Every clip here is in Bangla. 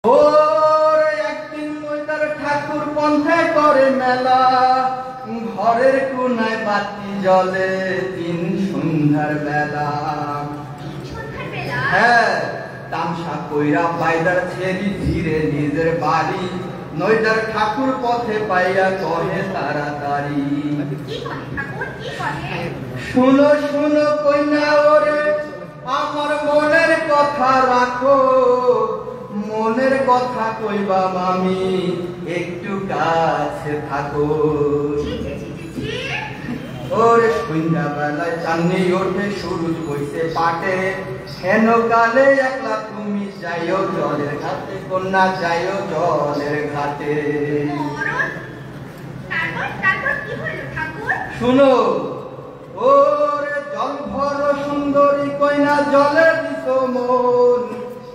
ওরে একদিন ময়দার ঠাকুর পন্থে করে মেলা, ঘরের কোনায় বাতি জ্বলে দিন সন্ধ্যার বেলা। হ্যাঁ, তামসা কইরা বাইদার ছেড়ি ধীরে নিজের বাড়ি, নইদার ঠাকুর পথে পাইয়া কহে তাড়াতাড়ি। শুনো শুনো কইনা ওরে, আমার মনের কথা রাখো, মনের কথা কইবা মামি, একটু কাছে থাকো। ওরে সন্ধ্যা বেলায় চাঁদনি ওঠে, সূরজ বইছে পাটে, হেন কালে একলা তুমি যাইও জলের ঘাটে, কন্যা যাইও জলের ঘাটে। শুনো ওরে, জল ভর সুন্দরী কইনা জলে দিত মন,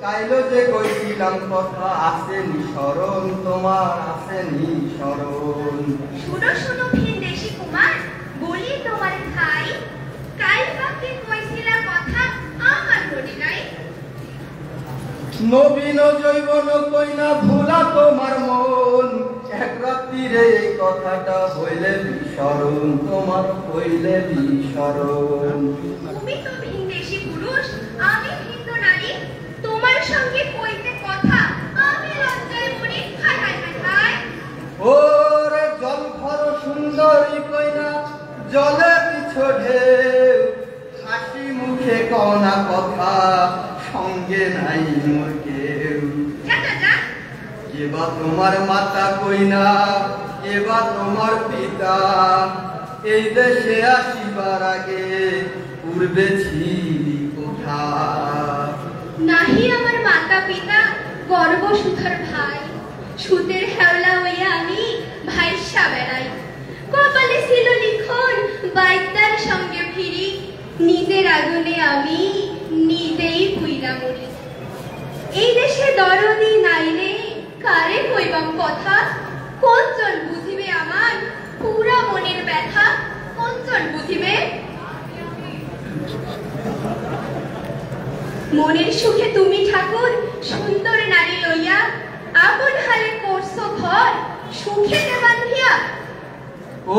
কাইলো যে কইছিলাম কথা আসেনি স্মরণ, তোমার আসেনি স্মরণ। শুনো শুনো ভিনদেশী কুমার, বলি তোমার ভাই, কাল বাকি কইছিলা কথা আমার মনে নাই। নবীন জৈবন কইনা ভুলা তোমার মন, এক রাত্রিরে এই কথাটা হইলে বিস্মরণ, তোমার হইলে বিস্মরণ। তুমি তো ভিনদেশী পুরুষ, আমি ভিন্ন নারী, তোমার সঙ্গে কইতে কথা আমি লজ্জায় মরি। হায় হায় হায় হায়। ওরে জল ভর সুন্দরী কইনা জলে পিছো ঢেউ, হাসি মুখে কনা কথা সঙ্গে নাই মোর কেউ। এবা তোমার মাতা কইনা, এবা তোমার পিতা, এই দেশে আসিবার আগে পূর্বে ছিলি কোথা? নাহি আমার মাতা পিতা, গর্ব সুধর ভাই, সুতের হেওলা হইয়া আমি ভাইসা বেড়াই। কপালে ছিল লিখন বাইতার সঙ্গে ফিরি, নিজের আগুনে আমি নিজেই পুইরা মরি। এই দেশে দরদি নাইলে কারে কইবাম কথা, কোনজন বুঝিবে আমার পুরা মনের ব্যথা, কোনজন বুঝিবে? মনের সুখে তুমি ঠাকুর সুন্দর নারী লইয়া, আপন হালে করছো ঘর সুখে বান্ধিয়া।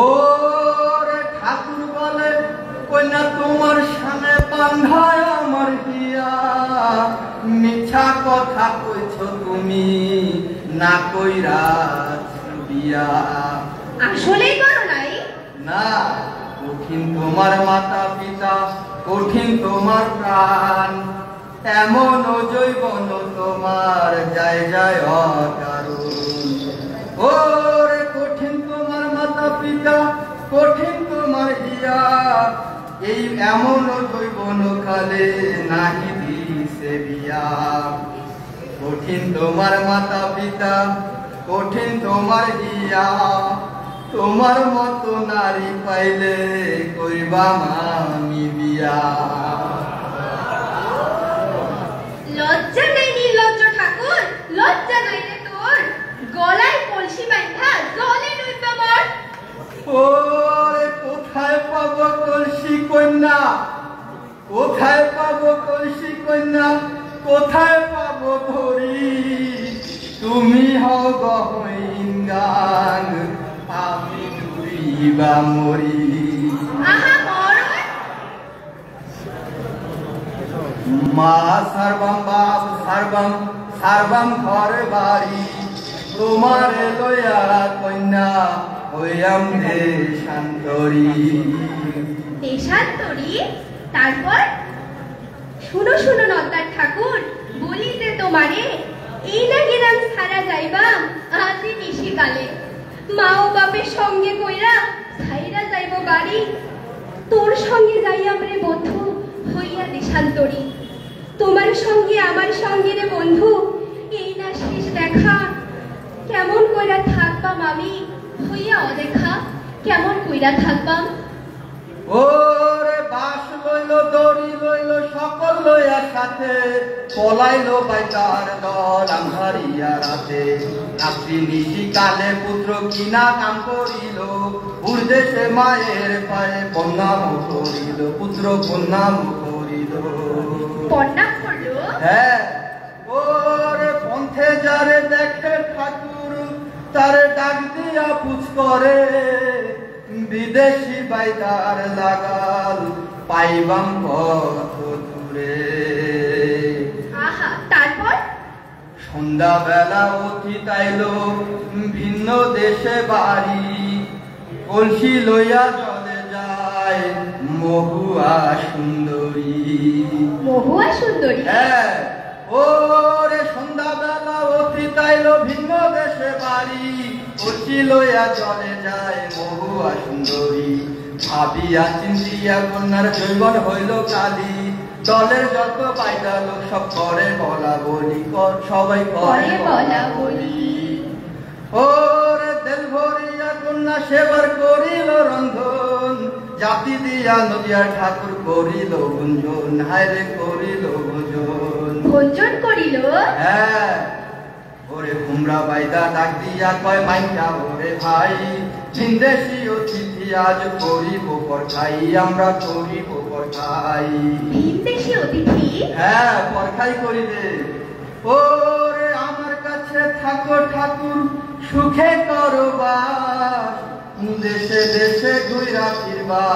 ওরে ঠাকুর বলে কইনা তোমার সামনে বান্ধায় আমার হিয়া, মিছা কথা কইছো তুমি না কইরা বিয়া। আসলেই করো নাই? না, কঠিন তোমার মাতা পিতা, কঠিন তোমার প্রাণ, এমন জৈবন তোমার যায় যায় অকারণ। ওরে কঠিন তোমার মাতা পিতা, কঠিন তোমার হিয়া, এই এমন জৈবন কালে নাহি দিছে বিয়া। কঠিন তোমার মাতা পিতা, কঠিন তোমার হিয়া, তোমার মতো নারী পাইলে কইবা আমি বিয়া। লজ্জা নাই নির্লজ্জ ঠাকুর, লজ্জা নাই রে তোর, গলায় কলসি বাঁধা জলে ডুববা মর। ওরে কোথায় পাবো কলসি কন্যা, কোথায় পাবো কলসি কন্যা, কোথায় পাবো ধরি, তুমি হও গহীন গান, আমি ডুবিবা মরি। আহা মর। মা সর্বম বাপ সর্বম, সর্বম ঘর বাড়ি, তোমারে লয়া কন্যা হইয়াম দেশান্তরী। দেশান্তরী? তারপর? শুনো শুনো নদ্দার ঠাকুর, বলিতে তোমারে, এই না গেলাম সারা যাইবাম আজি নিশিকালে, মা ও বাপের সঙ্গে কইরা ছাইরা যাইব বাড়ি, তোর সঙ্গে যাইয়াম রে বন্ধু হইয়া দেশান্তরী। তোমার সঙ্গে আমার সঙ্গে রে বন্ধু, এই না শেষ দেখা, কেমন কইরা থাকবাম আমি হইয়া অদেখা, কেমন কইরা থাকবাম? ওরে বাস লইল দড়ি লইল সকল লইয়া সাথে, পলাইল বাইতার দল আন্ধারিয়া রাতে, রাত্রি নিশি কালে পুত্র কিনা কাম করিল, উর্দেশে মায়ের পায়ে বন্যা করিল, পুত্র বন্যা করিল। বন্যা করলো? হ্যাঁ, ওরে পন্থে যারে দেখে ঠাকুর তারে ডাক দিয়া পুছ করে বিদেশি বাইদার লাগাল পাইবাম কত দূরে। আহা, তারপর? সন্ধ্যাবেলা অতীত আইলো ভিন্ন দেশে বাড়ি, কলসি লইয়া চলে যায় মহুয়া সুন্দরী। মহুয়া সুন্দরী? হ্যাঁ, ওরে সন্ধ্যাবেলা অতীত আইলো ভিন্ন দেশে বাড়ি, কলসি লইয়া চলে যায় মহুয়া সুন্দরী। ভাবিয়া চিন্তিয়া কন্যার জৈবন হইল কালী, দলের যত বাইদা লোক সব করে বলা বলি, সবাই করে বলা বলি। ওরে তেল ভরিয়া কন্যা সেবার করিল রন্ধন, জাতি দিয়া নদিয়ার ঠাকুর করিল গুঞ্জন, হায়রে করিল গুঞ্জন। ভোজন করিল? হ্যাঁ, ওরে কুমড়া বাইদা ডাক দিয়া কয় মাইকা ওরে ভাই, ভিনদেশি অতিথি আজ করিব পরখাই, আমরা করিব পরখাই। ভিনদেশি অতিথি? হ্যাঁ, পরখাই করিবে। ওরে আমার কাছে থাকো ঠাকুর, সুখে করো বাস, দেশে দেশে ঘুরা ফিরবা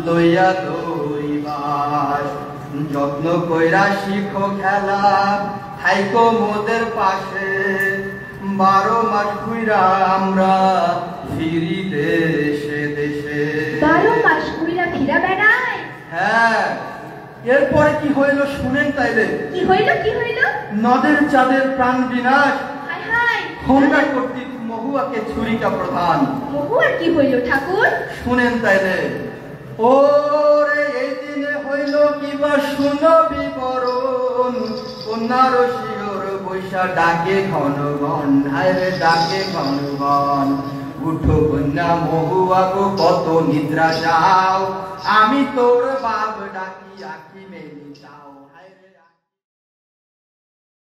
লইয়া দইবাস। যত্ন কইরা শিখো খেলা, থাইকো মোদের পাশে, 12 মাস ঘুরা আমরা ফিরি দেশে দেশে। 12 মাস ঘুরা ফিরা বেড়ায়? হ্যাঁ, এরপরে কি হইল শুনেন তাইলে? কি হইল, কি হইল? নদের চাঁদের প্রাণ বিনাশ, হায় হায়, হোমরা কর্তৃক মহুয়াকে ছুরিকা প্রধান। মহুয়ার কি হইল ঠাকুর? শুনেন তাইলে। ওরে এই দিনে হইল কিবা শুনো বিবরণ, কন্যার শিওর বৈশা ডাকে ঘনগণ, হায়রে ডাকে ঘনগণ। উঠো কন্যা মহুয়া গো কত নিদ্রা যাও, আমি তোর বাপ ডাকি আঁকি মেলি যাও, হায়রে।